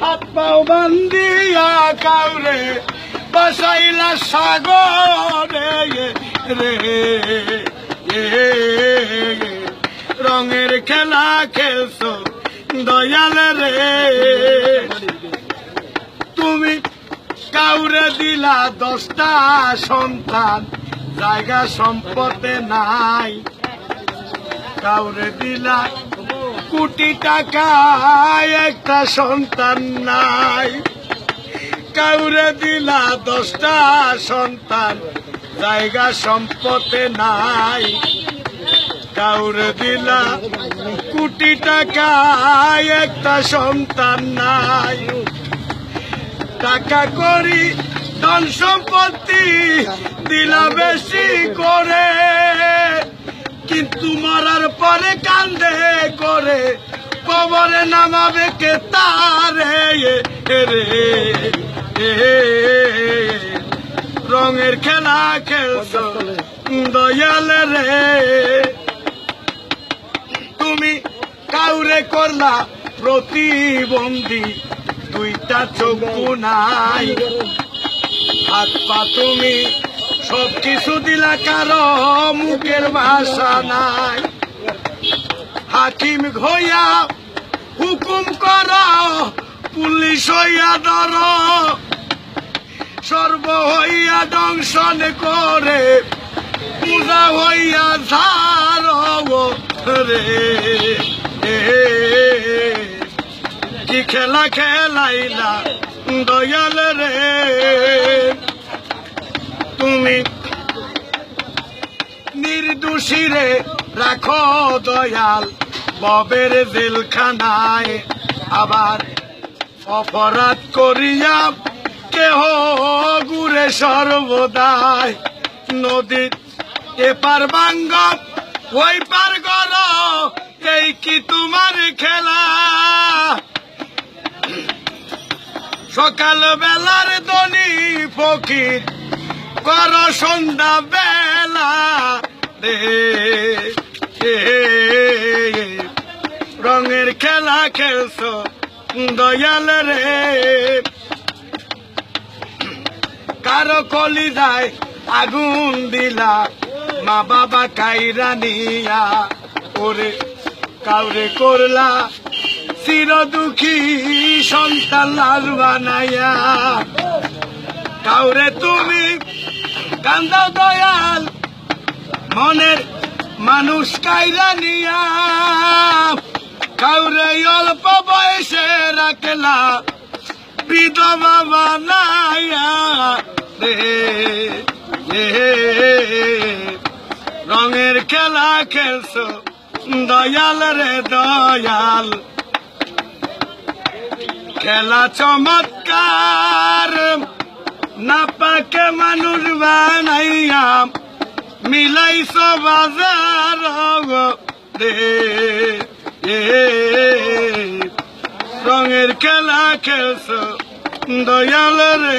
হাত পাও বান্দিয়া কাউরে বাসাইলা সাগরে রে রঙের খেলা খেলছো দয়াল রে তুমি কাউরে দিলা 10টা সন্তান জায়গা সম্পদে নাই কাউরে দিলা কোটি টাকা একটা সন্তান নাই কাউরে দিলা 10টা সন্তান জায়গা সম্পদে নাই কাউরে দিলা কোটি টাকা একটা সন্তান নাই টাকা করি ধন সম্পত্তি দিলা বেশি করে কিন্তু মরার পরে কান্দে করে কবরে নামাবে কে তারে রে রঙের খেলা খেলছো দয়াল রে তুমি কাউরে করলা প্রতিবন্ধী 2টা চক্ষু নাই হাত পা তুমি সবকিছু দিলা কারো মুখের ভাষা নাই হাকিম হইয়া হুকুম কর পুলিশ হইয়া ধর সর্ব হইয়া দংশন করে পূজা হইয়া ঝাড় রে কি খেলা খেলাইলা দয়াল রে তুমি নির্দোষী রে রাখো দয়াল ববের জেলখানায় আবার অপরাধ করিয়া কেহ ঘুরে সর্বদায় নদীর এপার ভাঙ্গ ওই পার গর এই কি তোমার খেলা সকাল বেলার দনি ফকির কর সন্ধ্যা বেলা রে রঙের খেলা খেলছো দয়াল রে কারো কলিজায় আগুন দিলা মা বাবা কাইরা নিয়া ওরে কাউরে করলা চির দুঃখী সন্তান লাল বানাইয়া কাউরে তুমি কান্দাও দয়াল মনের মানুষ কাইরা নিয়া কাউরে অল্প বয়সে রাখলা বিধবা বানাইয়া রে রঙের খেলা খেলছো দয়াল রে দয়াল খেলা চমৎকার না পাকে মানুষ বানাইয়া মিলাইছ বাজার রে রঙের খেলা খেলছো দয়াল রে